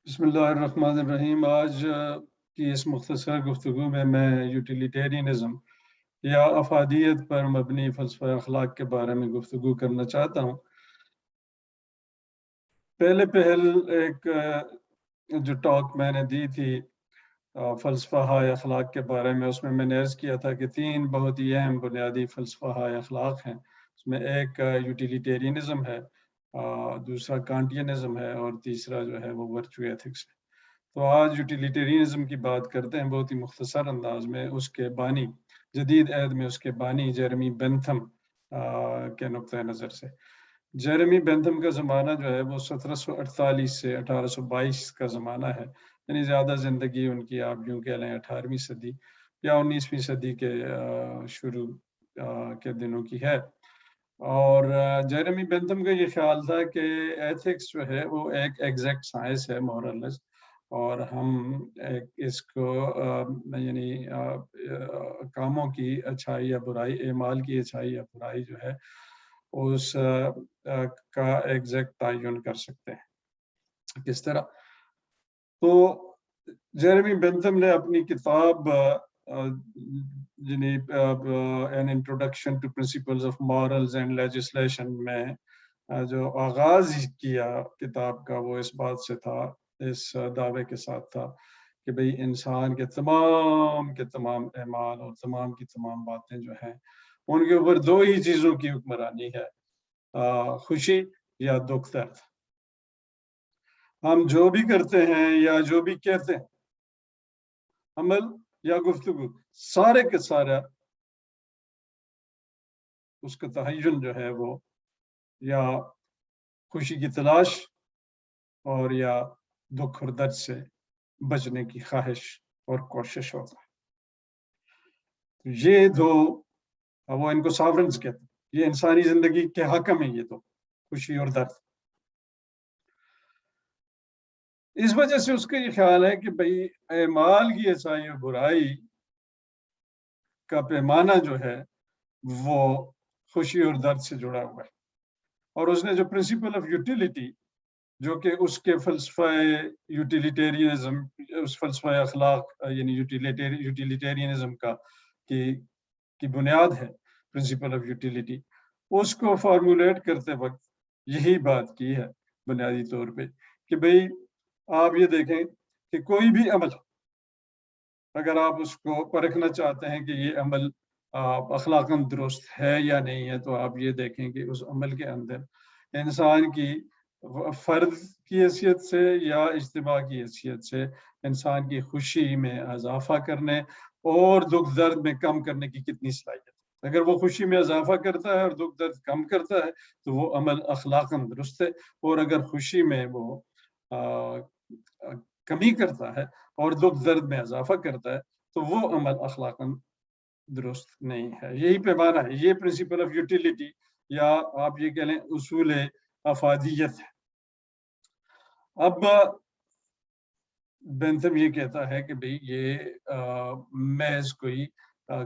بسم اللہ الرحمن الرحیم۔ آج کی اس مختصر گفتگو میں یوٹیلیٹیرینزم یا افادیت پر مبنی فلسفہ اخلاق کے بارے میں گفتگو کرنا چاہتا ہوں۔ پہل ایک جو ٹاک میں نے دی تھی فلسفہ اخلاق کے بارے میں، اس میں نے عرض کیا تھا کہ 3 بہت ہی اہم بنیادی فلسفہ اخلاق ہیں۔ اس میں ایک یوٹیلیٹیرینزم ہے، دوسرا کانٹینزم ہے، اور تیسرا جو ہے وہ ورچو ایتھکس ہے۔ تو آج یوٹیلیٹیرینزم کی بات کرتے ہیں بہت ہی مختصر انداز میں۔ اس کے بانی، جدید عہد میں اس کے بانی جیرمی بینتھم کے نقطۂ نظر سے۔ جیرمی بینتھم کا زمانہ جو ہے وہ 1748 سے 1822 کا زمانہ ہے، یعنی زیادہ زندگی ان کی آپ یوں کہہ لیں 18ویں صدی یا 19ویں صدی کے شروع کے دنوں کی ہے۔ اور جیرمی بینتھم کا یہ خیال تھا کہ ایتھکس جو ہے وہ ایک ایگزیکٹ سائنس ہے، مورلس، اور ہم اس کو یعنی کاموں کی اچھائی یا برائی، اعمال کی اچھائی یا برائی جو ہے اس کا ایگزیکٹ تعین کر سکتے ہیں۔ کس طرح؟ تو جیرمی بینتھم نے اپنی کتاب an introduction to principles of morals and legislation میں جو آغاز کیا کتاب کا، وہ اس بات سے تھا، اس دعوے کے ساتھ تھا کہ بھئی انسان کے تمام اعمال اور تمام کی تمام باتیں جو ہیں ان کے اوپر 2 ہی چیزوں کی حکمرانی ہے، خوشی یا دکھ درد۔ ہم جو بھی کرتے ہیں یا جو بھی کہتے ہیں، عمل یا گفتگو، سارے کے سارا اس کا تعین جو ہے وہ یا خوشی کی تلاش اور یا دکھ اور درد سے بچنے کی خواہش اور کوشش ہوتا ہے۔ یہ 2 وہ ان کو ساورنز کہتے ہیں، یہ انسانی زندگی کے حاکم ہیں، یہ 2 خوشی اور درد۔ اس وجہ سے اس کا یہ خیال ہے کہ بھئی اعمال کی اچھائی اور برائی کا پیمانہ جو ہے وہ خوشی اور درد سے جڑا ہوا ہے۔ اور اس نے جو پرنسپل آف یوٹیلیٹی، جو کہ اس کے فلسفہ یوٹیلیٹیرینزم، اس فلسفہ اخلاق یعنی یوٹیلیٹیرینزم کا کی بنیاد ہے، پرنسپل آف یوٹیلیٹی، اس کو فارمولیٹ کرتے وقت یہی بات کی ہے بنیادی طور پہ کہ بھئی آپ یہ دیکھیں کہ کوئی بھی عمل اگر آپ اس کو پرکھنا چاہتے ہیں کہ یہ عمل اخلاقاً درست ہے یا نہیں ہے، تو آپ یہ دیکھیں کہ اس عمل کے اندر انسان کی فرد کی حیثیت سے یا اجتماع کی حیثیت سے انسان کی خوشی میں اضافہ کرنے اور دکھ درد میں کم کرنے کی کتنی صلاحیت ہے۔ اگر وہ خوشی میں اضافہ کرتا ہے اور دکھ درد کم کرتا ہے تو وہ عمل اخلاقاً درست ہے، اور اگر خوشی میں وہ کمی کرتا ہے اور دکھ درد میں اضافہ کرتا ہے تو وہ عمل اخلاقاً درست نہیں ہے۔ یہی پیمانہ ہے، یہ پرنسپل آف یوٹیلیٹی یا آپ یہ کہہ لیں اصول افادیت ہے۔ اب بینتھم یہ کہتا ہے کہ بھئی یہ محض کوئی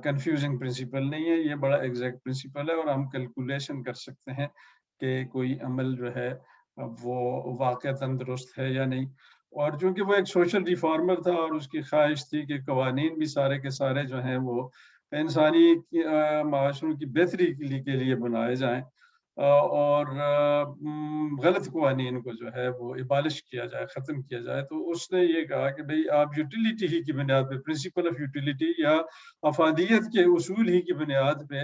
کنفیوزنگ پرنسپل نہیں ہے، یہ بڑا ایگزیکٹ پرنسپل ہے، اور ہم کیلکولیشن کر سکتے ہیں کہ کوئی عمل جو ہے وہ واقعتاً درست ہے یا نہیں۔ اور چونکہ وہ ایک سوشل ریفارمر تھا اور اس کی خواہش تھی کہ قوانین بھی سارے کے سارے جو ہیں وہ انسانی معاشروں کی بہتری کے لیے بنائے جائیں، اور غلط قوانین کو جو ہے وہ ابالش کیا جائے، ختم کیا جائے، تو اس نے یہ کہا کہ بھئی آپ یوٹیلیٹی ہی کی بنیاد پہ، پرنسپل آف یوٹیلیٹی یا افادیت کے اصول ہی کی بنیاد پہ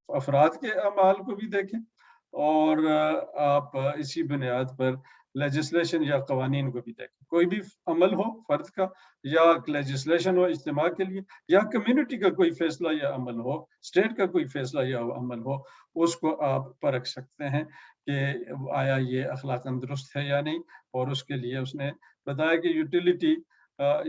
افراد کے اعمال کو بھی دیکھیں، اور آپ اسی بنیاد پر لیجسلیشن یا قوانین کو بھی دیکھیں۔ کوئی بھی عمل ہو فرد کا، یا لیجسلیشن ہو اجتماع کے لیے، یا کمیونٹی کا کوئی فیصلہ یا عمل ہو، اسٹیٹ کا کوئی فیصلہ یا عمل ہو، اس کو آپ پرکھ سکتے ہیں کہ آیا یہ اخلاقاً درست ہے یا نہیں۔ اور اس کے لیے اس نے بتایا کہ یوٹیلیٹی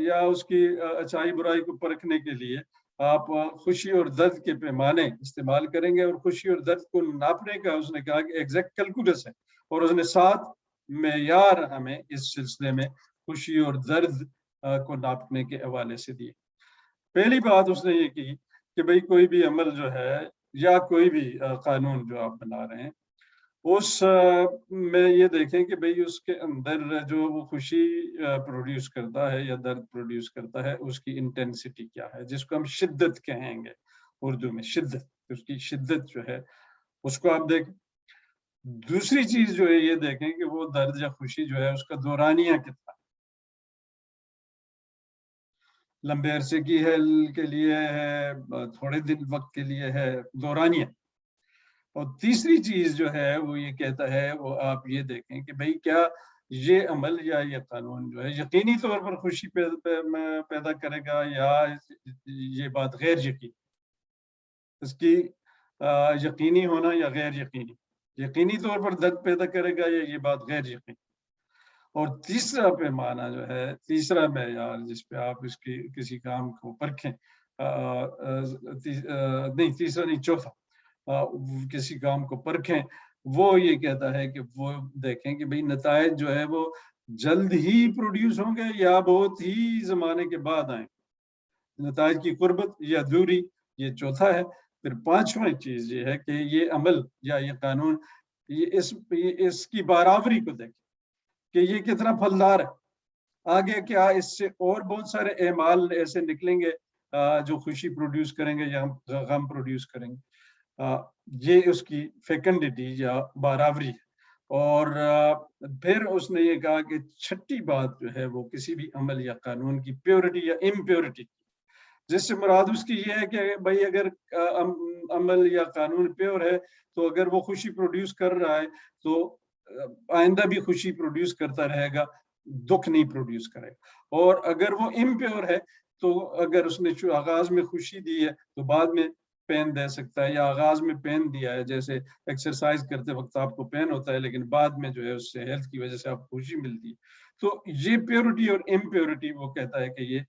یا اس کی اچھائی برائی کو پرکھنے کے لیے آپ خوشی اور درد کے پیمانے استعمال کریں گے، اور خوشی اور درد کو ناپنے کا اس نے کہا کہ ایگزیکٹ کیلکولس ہے، اور اس نے 7 معیار ہمیں اس سلسلے میں خوشی اور درد کو ناپنے کے حوالے سے دیے۔ پہلی بات اس نے یہ کی کہ بھئی کوئی بھی عمل جو ہے یا کوئی بھی قانون جو آپ بنا رہے ہیں، उस में ये देखें कि भाई उसके अंदर जो वो खुशी प्रोड्यूस करता है या दर्द प्रोड्यूस करता है, उसकी इंटेंसिटी क्या है, जिसको हम शिद्दत कहेंगे उर्दू में, शिद्दत, उसकी शिद्दत जो है उसको आप देखें। दूसरी चीज जो है ये देखें कि वो दर्द या खुशी जो है उसका दौरानिया कितना, लंबे अरसे की है के लिए है, थोड़े दिन वक्त के लिए है, दौरानिया। और तीसरी चीज जो है वो ये कहता है, वो आप ये देखें कि भाई क्या ये अमल या ये कानून जो है यकीनी तौर पर खुशी पैदा करेगा या ये बात गैर यकीनी, इसकी यकीनी होना या गैर यकीनी, यकीनी तौर पर दर्द पैदा करेगा या ये बात गैर यकीनी। और तीसरा पैमाना जो है, तीसरा मेयार जिस पे आप इसकी किसी काम को परखें, नहीं तीसरा नहीं, चौथा किसी काम को परखें, वो ये कहता है कि वो देखें कि भाई नतायज जो है वो जल्द ही प्रोड्यूस होंगे या बहुत ही जमाने के बाद आए, नतायज की कुर्बत या दूरी, ये चौथा है। फिर पांचवा चीज ये है कि ये अमल या ये कानून, ये इसकी बारावरी को देखें कि ये कितना फलदार है, आगे क्या इससे और बहुत सारे एमाल ऐसे निकलेंगे जो खुशी प्रोड्यूस करेंगे या गम प्रोड्यूस करेंगे। ये उसकी फेकंडिटी या बारावरी है। और फिर उसने ये कहा कि छठी बात जो है वो किसी भी अमल या कानून की प्योरिटी या इम्प्योरिटी, जिससे मुराद उसकी ये है कि भाई अगर अमल या कानून प्योर है तो अगर वो खुशी प्रोड्यूस कर रहा है तो आइंदा भी खुशी प्रोड्यूस करता रहेगा, दुख नहीं प्रोड्यूस करेगा। और अगर वो इम्प्योर है तो अगर उसने आगाज में खुशी दी है तो बाद में पेन दे सकता है, या आगाज में पेन दिया है, जैसे एक्सरसाइज करते वक्त आपको पेन होता है लेकिन बाद में जो है उससे हेल्थ की वजह से आपको खुशी मिलती है। तो ये प्योरिटी और इम्प्योरिटी वो कहता है कि ये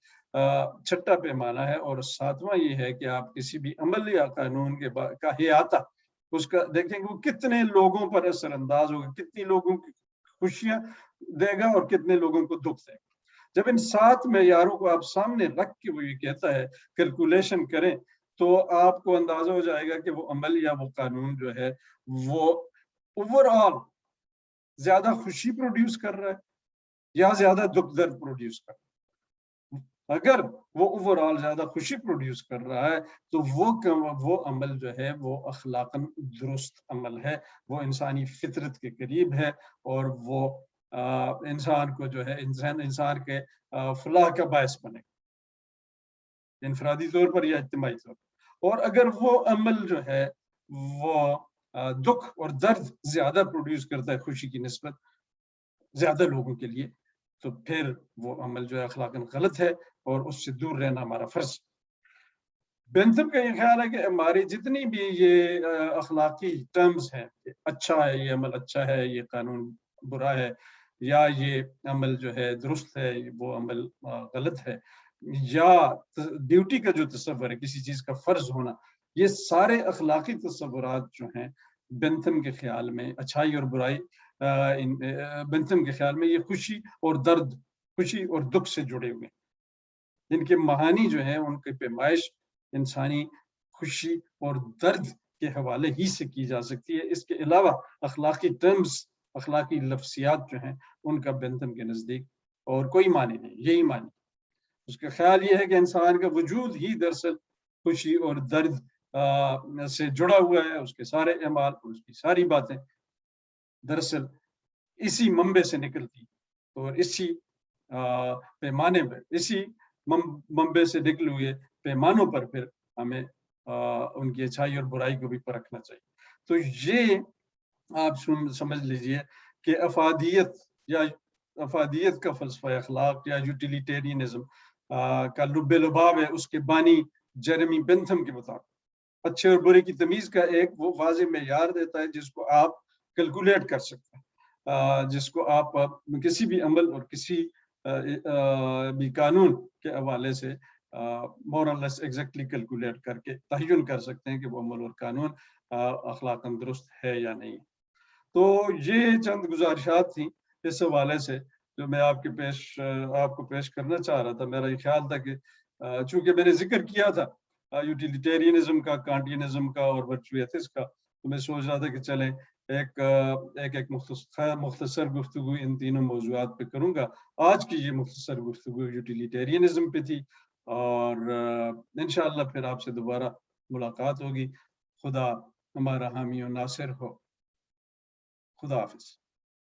छठा पैमाना है। और सातवां ये है कि आप किसी भी अमल या कानून के का हियाता उसका देखेंगे वो कितने लोगों पर असरअंदाज होगा, कितनी लोगों की खुशियां देगा और कितने लोगों को दुख देगा। जब इन 7 मेयारों को आप सामने रख के वो ये कहता है कैलकुलेशन करें, तो आपको अंदाजा हो जाएगा कि वो अमल या वो कानून जो है वो ओवरऑल ज्यादा खुशी प्रोड्यूस कर रहा है या ज्यादा दुख दर्द प्रोड्यूस कर रहा है। अगर वो ओवरऑल ज्यादा खुशी प्रोड्यूस कर रहा है तो वो अमल जो है वो अखलाकन दुरुस्त अमल है, वो इंसानी फितरत के करीब है और वो इंसान को जो है इंसान के फलाह का बायस बने, इनफरादी तौर पर या इज्तिमाई तौर पर। और अगर वो अमल जो है वो दुख और दर्द ज्यादा प्रोड्यूस करता है खुशी की निस्बत ज्यादा लोगों के लिए, तो फिर वो अमल जो है अखलाकन गलत है और उससे दूर रहना हमारा फर्ज। बेंथम का ये ख्याल है कि हमारी जितनी भी ये अखलाकी टर्म्स हैं, अच्छा है ये अमल, अच्छा है ये कानून बुरा है, या ये अमल जो है दुरुस्त है वो अमल गलत है, या ड्यूटी का जो तस्वर है किसी चीज का फर्ज होना, ये सारे अखलाकी तस्वुरात जो हैं बेंथम के ख्याल में अच्छाई और बुराई, बेंथम के ख्याल में ये खुशी और दर्द, खुशी और दुख से जुड़े हुए हैं। इनके महानी जो है उनकी पैमाइश इंसानी खुशी और दर्द के हवाले ही से की जा सकती है। इसके अलावा अखलाकी टर्म्स, अखलाकी लफ्सियात जो हैं उनका बेंथम के नज़दीक और कोई मानी नहीं, यही मानी। उसका ख्याल ये है कि इंसान का वजूद ही दरअसल खुशी और दर्द से जुड़ा हुआ है, उसके सारे अमाल और उसकी सारी बातें दरअसल इसी मंबे से निकलती और इसी पैमाने पर, इसी मंबे से निकले हुए पैमानों पर फिर हमें उनकी अच्छाई और बुराई को भी परखना चाहिए। तो ये आप समझ लीजिए कि अफादियत का फलसफा अखलाक या यूटिलिटेरियनिज्म का लुब्बे लुभाव है उसके बानी जेरेमी बेंथम के मुताबिक अच्छे और बुरे की तमीज का एक वो वाज़ेह मेयार देता है जिसको आप कैलकुलेट कर सकते हैं, जिसको आप किसी भी अमल और किसी भी कानून के हवाले से मोर और लेस एग्जैक्टली कैलकुलेट करके तयन कर सकते हैं कि वो अमल और कानून अखलाकन दुरुस्त है या नहीं। तो ये चंद गुजारिशात थी इस हवाले से जो मैं आपको पेश करना चाह रहा था। मेरा ये ख्याल था कि चूंकि मैंने जिक्र किया था यूटिलिटेरियनिज्म का, कांटियनिज्म का और वर्चुअल एथिक्स का, तो मैं सोच रहा था कि चलें ایک مختصر گفتگو ان تینوں موضوعات پہ کروں گا. آج کی یہ مختصر گفتگو یوٹیلیٹیرینزم پہ تھی اور انشاءاللہ پھر آپ سے دوبارہ ملاقات ہوگی. خدا ہمارا حامی و ناصر ہو. خدا حافظ.